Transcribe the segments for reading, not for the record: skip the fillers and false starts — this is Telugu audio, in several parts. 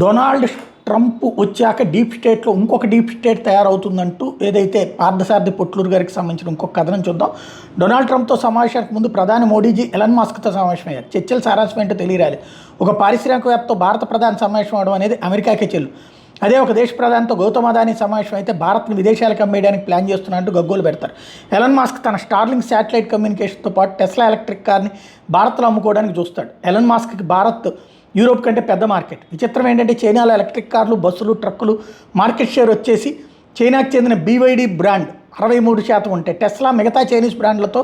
డొనాల్డ్ ట్రంప్ వచ్చాక డీప్ స్టేట్లో ఇంకొక డీప్ స్టేట్ తయారవుతుందంటూ ఏదైతే పార్థసారథి పొట్లూరు గారికి సంబంధించిన ఇంకొక కథనం చూద్దాం. డొనాల్డ్ ట్రంప్తో సమావేశానికి ముందు ప్రధాని మోడీజీ ఎలన్ మస్క్తో సమావేశమయ్యారు. చర్చల సారాంశం ఏంటో తెలియరాలి. ఒక పారిశ్రామికవేత్తతో భారత ప్రధాని సమావేశం అవడం అనేది అమెరికాకే చెల్లు. అదే ఒక దేశ ప్రధానితో గౌతమ్ అదానీ సమావేశం అయితే భారత్ని విదేశాలకు అమ్మేయడానికి ప్లాన్ చేస్తున్నట్టు గగ్గోలు పెడతారు. ఎలన్ మస్క్ తన స్టార్లింక్ శాటిలైట్ కమ్యూనికేషన్తో పాటు టెస్లా ఎలక్ట్రిక్ కార్ని భారత్లో అమ్ముకోవడానికి చూస్తాడు. ఎలన్ మస్క్కి భారత్ యూరోప్ కంటే పెద్ద మార్కెట్. విచిత్రం ఏంటంటే చైనాలో ఎలక్ట్రిక్ కార్లు, బస్సులు, ట్రక్కులు మార్కెట్ షేర్ వచ్చేసి చైనాకు చెందిన BYD బ్రాండ్ 63% ఉంటే టెస్లా మిగతా చైనీస్ బ్రాండ్లతో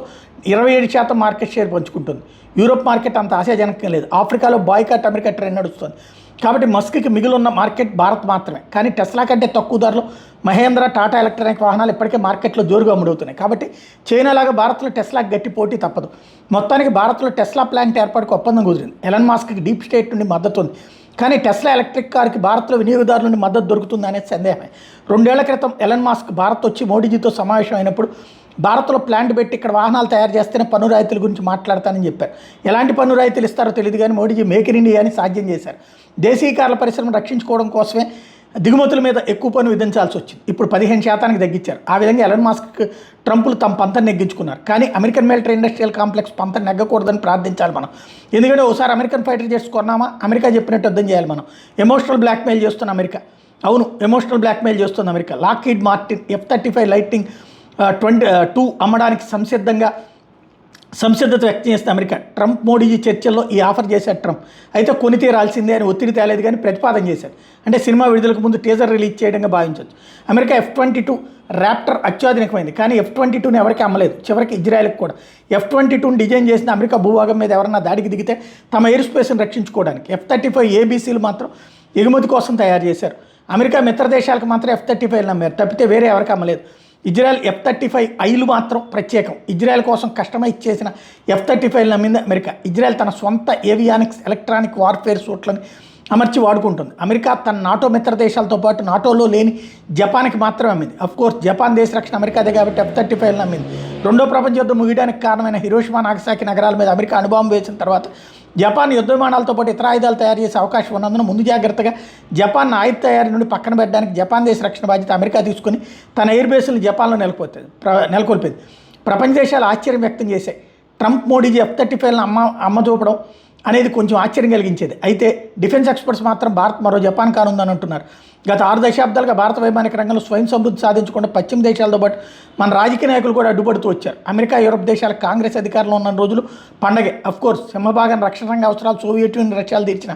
27% మార్కెట్ షేర్ పంచుకుంటుంది. యూరోప్ మార్కెట్ అంత ఆశాజనకంగా లేదు. ఆఫ్రికాలో బాయ్కాట్ అమెరికా ట్రెండ్ నడుస్తుంది. కాబట్టి మస్క్కి మిగిలిన మార్కెట్ భారత్ మాత్రమే. కానీ టెస్లా కంటే తక్కువ ధరలో మహేంద్ర, టాటా ఎలక్ట్రానిక్ వాహనాలు ఇప్పటికే మార్కెట్లో జోరుగా అమ్ముడవుతున్నాయి. కాబట్టి చైనాలాగా భారత్లో టెస్లాకి గట్టి పోటీ తప్పదు. మొత్తానికి భారత్లో టెస్లా ప్లాంట్ ఏర్పాటుకు ఒప్పందం కుదిరింది. ఎలన్ మస్క్కి డీప్ స్టేట్ నుండి మద్దతు ఉంది. కానీ టెస్లా ఎలక్ట్రిక్ కార్కి భారత్లో వినియోగదారుల నుండి మద్దతు దొరుకుతుంది అనేది సందేహమే. 2 ఏళ్ల క్రితం ఎలన్ మస్క్ భారత్ వచ్చి మోడీజీతో సమావేశం అయినప్పుడు భారత్లో ప్లాంట్ పెట్టి ఇక్కడ వాహనాలు తయారు చేస్తేనే పన్ను రాయితీల గురించి మాట్లాడతానని చెప్పారు. ఎలాంటి పన్ను రాయితీలు ఇస్తారో తెలియదు కానీ మోడీజీ మేక్ ఇన్ ఇండియాని సాధ్యం చేశారు. దేశీయ కార్ల పరిశ్రమను రక్షించుకోవడం కోసమే దిగుమతుల మీద ఎక్కువ పన్ను విధించాల్సి వచ్చింది. ఇప్పుడు 15% తగ్గించారు. ఆ విధంగా ఎలన్ మస్క్ ట్రంప్లు తమ పంతను నెగ్గించుకున్నారు. కానీ అమెరికన్ మిలిటరీ ఇండస్ట్రియల్ కాంప్లెక్స్ పంతను నెగ్గకూడదని ప్రార్థించాలి మనం. ఎందుకంటే ఒకసారి అమెరికన్ ఫైటర్ జెట్స్ కొన్నామా అమెరికా చెప్పినట్టు యుద్ధం చేయాలి మనం. ఎమోషనల్ బ్లాక్మెయిల్ చేస్తున్న అమెరికా, అవును ఎమోషనల్ బ్లాక్మెయిల్ చేస్తుంది America. Lockheed Martin F-35 lighting 22 అమ్మడానికి సంసిద్ధత వ్యక్తం చేస్తే అమెరికా. ట్రంప్ మోడీజీ చర్చల్లో ఈ ఆఫర్ చేశాడు ట్రంప్. అయితే కొని తీరాల్సిందే అని ఒత్తిడి తేలేదు కానీ ప్రతిపాదన చేశాడు. అంటే సినిమా విడుదలకు ముందు టీజర్ రిలీజ్ చేయడంగా భావించవచ్చు. అమెరికా F-22 ర్యాప్టర్ అత్యాధునికమైంది. కానీ F-22ని ఎవరికి అమ్మలేదు. చివరికి ఇజ్రాయెల్కి కూడా. F-22ని డిజైన్ చేసిన అమెరికా భూభాగం మీద ఎవరన్నా దాడికి దిగితే తమ ఎయిర్ స్పేస్ని రక్షించుకోవడానికి. F-35 ABCలు మాత్రం ఎగుమతి కోసం తయారు చేశారు. అమెరికా మిత్ర దేశాలకు మాత్రం F-35 అమ్మారు తప్పితే వేరే ఎవరికి అమ్మలేదు. ఇజ్రాయెల్ F-35Iలు మాత్రం ప్రత్యేకం. ఇజ్రాయెల్ కోసం కస్టమైజ్ చేసిన F-35 నమ్మింది అమెరికా. ఇజ్రాయెల్ తన సొంత ఏవియానిక్స్, ఎలక్ట్రానిక్ వార్ఫేర్ సూట్లను అమర్చి వాడుకుంటుంది. అమెరికా తన నాటో మిత్ర దేశాలతో పాటు నాటోలో లేని జపాన్కి మాత్రమే అమ్మింది. అఫ్కోర్స్ జపాన్ దేశ రక్షణ అమెరికాదే కాబట్టి F-35 అమ్మింది. 2వ ప్రపంచ యుద్ధం ముగియడానికి కారణమైన హిరోషిమా, నాగసాకి నగరాల మీద అమెరికా అణుబాంబు వేసిన తర్వాత జపాన్ యుద్ధ విమానాలతో పాటు ఇతర ఆయుధాలు తయారు చేసే అవకాశం ఉన్నందున ముందు జాగ్రత్తగా జపాన్ ఆయుధ తయారీ నుండి పక్కన పెట్టడానికి జపాన్ దేశ రక్షణ బాధ్యత అమెరికా తీసుకుని తన ఎయిర్ బేస్లను జపాన్లో నెలకొల్పింది. ప్రపంచ దేశాలు ఆశ్చర్యం వ్యక్తం చేశాయి. ట్రంప్ మోడీజీ F-35లను అమ్మచూపడం అనేది కొంచెం ఆశ్చర్యం కలిగించేది. అయితే డిఫెన్స్ ఎక్స్పర్ట్స్ మాత్రం భారత్ మరో జపాన్ కానుందని అంటున్నారు. గత 6 దశాబ్దాలుగా భారత వైమానిక రంగంలో స్వయం సమృద్ధి సాధించకుండా పశ్చిమ దేశాలతో పాటు మన రాజకీయ నాయకులు కూడా అడ్డుపడుతూ వచ్చారు. అమెరికా, యూరప్ దేశాల కాంగ్రెస్ అధికారంలో ఉన్న రోజులు పండగే. అఫ్కోర్స్ సింహభాగం రక్షణ రంగ అవసరాలు సోవియట్ యూనియన్ రష్యాలు తీర్చిన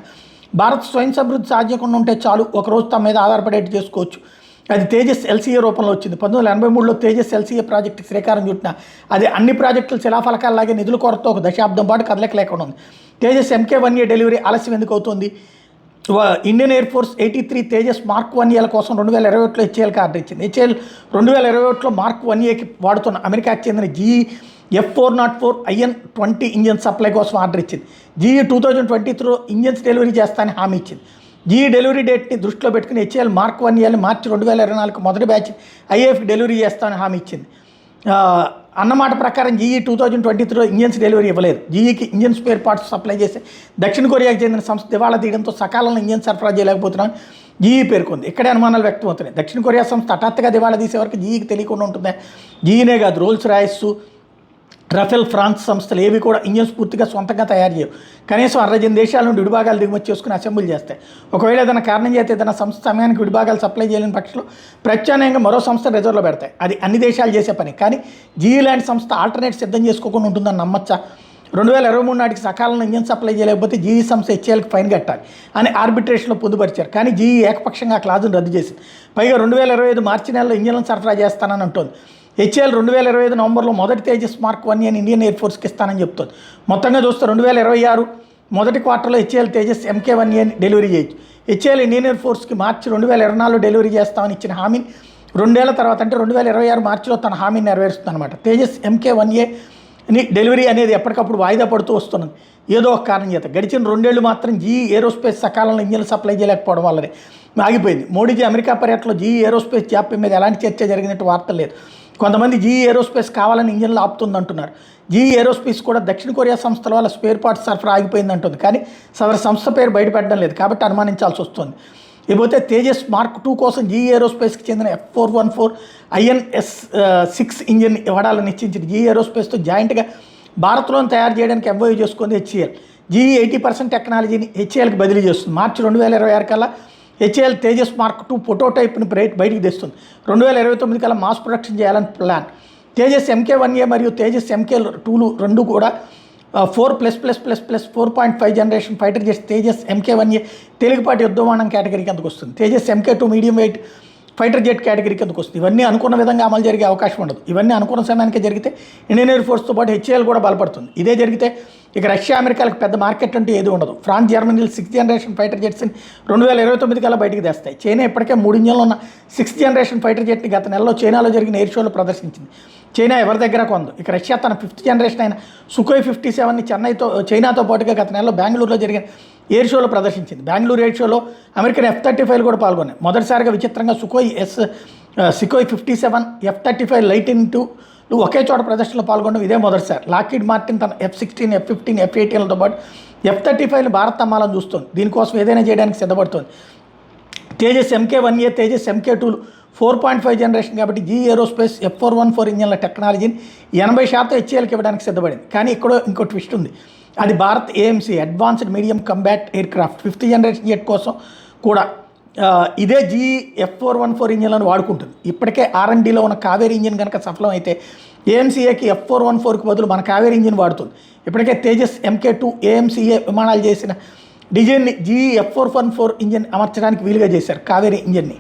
భారత్ స్వయం సమృద్ధి సాధించకుండా ఉంటే చాలు, ఒకరోజు తమ మీద ఆధారపడేట్టు చేసుకోవచ్చు. అది తేజస్ LCA రూపంలో వచ్చింది. 1983లో తేజస్ LCA ప్రాజెక్టుకి శ్రీకారం చుట్టిన అది అన్ని ప్రాజెక్టులు శిలాఫలకాల్లాగే నిధుల కొరతో ఒక దశాబ్దం పాటు కదలకలేకుండా ఉంది. తేజస్ MK-1A డెలివరీ ఆలస్యం ఎందుకు అవుతుంది? Indian air force 83 Tejas Mark 1Aల కోసం 2021లో HALకి ఆర్డర్ ఇచ్చింది. HAL 2021లో Mark 1Aకి వాడుతున్న అమెరికాకి చెందిన GE F404 IN-20 engine supply కోసం ఆర్డర్ ఇచ్చింది. GE 2023లో ఇంజన్స్ డెలివరీ చేస్తానని హామీ ఇచ్చింది. GE డెలివరీ డేట్ని దృష్టిలో పెట్టుకుని HAL Mark 1Aని మార్చి 2024 మొదటి బ్యాచ్ IAFకి డెలివరీ చేస్తానని హామీ ఇచ్చింది. అన్నమాట ప్రకారం GE 2023లో ఇంజన్స్ డెలివరీ ఇవ్వలేదు. GEకి ఇంజన్ స్పేర్ పార్ట్స్ సప్లై చేసే దక్షిణ కొరియాకి చెందిన సంస్థ దివాళా తీయడంతో సకాలంలో ఇంజన్ సరఫరా చేయలేకపోతున్నామని GE పేర్కొంది. ఇక్కడే అనుమానాలు వ్యక్తమవుతున్నాయి. దక్షిణ కొరియా సంస్థ హఠాత్తుగా దివాళా తీసే వరకు GEకి తెలియకుండా ఉంటుందా? GEనే కాదు, రోల్స్ రాయిస్, రఫెల్, ఫ్రాన్స్ సంస్థలు ఏవి కూడా ఇంజన్స్ పూర్తిగా సొంతంగా తయారు చేయవు. కనీసం 60 దేశాల నుండి విడిభాగాలు దిగుమతి చేసుకుని అసెంబ్లీ చేస్తాయి. ఒకవేళ ఏదైనా కారణం చేస్తే ఏదైనా సంస్థ సమయానికి విడిభాగాలు సప్లై చేయలేని పక్షంలో ప్రత్యామ్నాయంగా మరో సంస్థ రిజర్వ్లో పెడతాయి. అది అన్ని దేశాలు చేసే పని. కానీ GE లాంటి సంస్థ ఆల్టర్నేట్ సిద్ధం చేసుకోకుండా ఉంటుందని నమ్మచ్చా? 2023 నాటికి సకాలంలో ఇంజన్ సప్లై చేయలేకపోతే GE సంస్థ HALకి ఫైన్ కట్టాలి అని ఆర్బిట్రేషన్లో పొందుపరిచారు. కానీ GE ఏకపక్షంగా ఆ క్లాజును రద్దు చేసింది. పైగా 2025 మార్చి నెలలో ఇంజన్లను సరఫరా చేస్తానని అంటోంది. HAL 2025 నవంబర్లో మొదటి తేజస్ Mark 1Aని ఇండియన్ ఎయిర్ ఫోర్స్కి ఇస్తానని చెప్తుంది. మొత్తంగా చూస్తే 2026 మొదటి క్వార్టర్లో HAL తేజస్ MK-1Aని డెలివరీ చేయొచ్చు. HAL ఇండియన్ ఎయిర్ ఫోర్స్కి మార్చి 2024లో డెలివరీ చేస్తామని ఇచ్చిన హామీని 2 ఏళ్ల తర్వాత అంటే 2026 మార్చిలో తన హామీని నెరవేరుస్తుంది అనమాట. తేజస్ MK-1A డెలివరీ అనేది ఎప్పటికప్పుడు వాయిదా పడుతూ వస్తున్నది. ఏదో ఒక కారణం చేత గడిచిన 2 ఏళ్ళు మాత్రం జీఈ ఏరోస్పేస్ సకాలంలో ఇంజన్లు సప్లై చేయలేకపోవడం వల్లనే ఆగిపోయింది. మోడీజీ అమెరికా పర్యటనలో జీఈ ఏరోస్పేస్ జాప్యం మీద ఎలాంటి చర్చ జరిగినట్టు వార్తలు లేదు. కొంతమంది జీఈ ఏరోస్పేస్ కావాలని ఇంజన్లు ఆపుతుందంటున్నారు. జీఈ ఏరోస్పేస్ కూడా దక్షిణ కొరియా సంస్థల వల్ల స్పేర్ పార్ట్స్ సరఫరా ఆగిపోయిందంటుంది. కానీ సదరు సంస్థ పేరు బయటపెట్టడం లేదు కాబట్టి అనుమానించాల్సి వస్తుంది. ఇకపోతే తేజస్ మార్క్ 2 కోసం జీఈ ఏరోస్పేస్కి చెందిన F414 INS-6 ఇంజిన్ ఇవ్వడాలని నిశ్చయించింది. జీఈ ఏరోస్పేస్తో జాయింట్గా భారత్లోని తయారు చేయడానికి ఎంఓయూ చేసుకుంది హెచ్ఏఎల్. జీఈ 80% టెక్నాలజీని హెచ్ఏఎల్కి బదిలీ చేస్తుంది. మార్చి 2026 కల్లా హెచ్ఏఎల్ తేజస్ మార్క్ 2 ప్రోటోటైప్ని బయటికి తెస్తుంది. 2029 కల్లా మాస్ ప్రొడక్షన్ చేయాలని ప్లాన్. తేజస్ MK1A మరియు తేజస్ MK2 రెండు కూడా 4++++4.5 generation fighter jets. Tejas MK1A తేలికపాటి యుద్ధ విమానం కేటగిరీ కిందకు వస్తుంది. Tejas MK2 medium wait fighter jet category కిందకు వస్తుంది. ఇవన్నీ అనుకున్న విధంగా అమలు జరిగే అవకాశం ఉండదు. ఇవన్నీ అనుకున్న సమయానికి జరిగితే ఇండియన్ ఎయిర్ ఫోర్స్తో పాటు హెచ్ఏఎల్ కూడా బలపడుతుంది. ఇదే జరిగితే ఇక రష్యా అమెరికాలకు పెద్ద మార్కెట్ అంటూ ఏది ఉండదు. ఫ్రాన్స్ జర్మనీలు 6th జనరేషన్ ఫైటర్ జెట్స్ని 2029 కల్లా బయటికి తెస్తాయి. చైనా ఇప్పటికే 3 ఇంజన్లు ఉన్న 6th జనరేషన్ ఫైటర్ జెట్ని గత నెలలో చైనాలో జరిగిన ఎయిర్ షోలో ప్రదర్శించింది. చైనా ఎవరి దగ్గర కొంది. ఇక రష్యా తన 5th జనరేషన్ అయిన సుఖోయ్ 57ని చైనాతో పాటుగా గత నెలలో బెంగళూరులో జరిగిన ఎయిర్ షోలో ప్రదర్శించింది. బెంగళూరు ఎయిర్ షోలో అమెరికన్ F-35 కూడా పాల్గొన్నాయి. మొదటిసారిగా విచిత్రంగా సుఖోయ్ 57, F-35 లైటిన్-2 ఒకే చోట ప్రదర్శనలో పాల్గొనడం ఇదే మొదటిసారి. లాక్హీడ్ మార్టిన్ తన F-16, F-15, F-18లతో పాటు F-35ని భారత్ అమ్మాలని చూస్తోంది. దీనికోసం ఏదైనా చేయడానికి సిద్ధపడుతోంది. Tejas MK1A, Tejas MK2 4.5 generation కాబట్టి జీఈ ఏరోస్పేస్ F414 ఇంజన్ల టెక్నాలజీని 80% హెచ్ఏఎల్కి ఇవ్వడానికి సిద్ధపడింది. కానీ ఇంకో ట్విస్ట్ ఉంది. అది Bharat AMC advanced medium combat air craft 5th generation jet కోసం కూడా ఇదే జీఈ F414 ఇంజన్లను వాడుకుంటుంది. ఇప్పటికే R&Dలో ఉన్న కావేరీ ఇంజిన్ కనుక సఫలం అయితే AMCAకి F414కి బదులు మన కావేరీ ఇంజిన్ వాడుతుంది. ఇప్పటికే తేజస్ MK2 AMCA విమానాలు చేసిన డిజైన్ని జీఈ F414 ఇంజిన్ అమర్చడానికి వీలుగా చేశారు కావేరీ ఇంజిన్ని.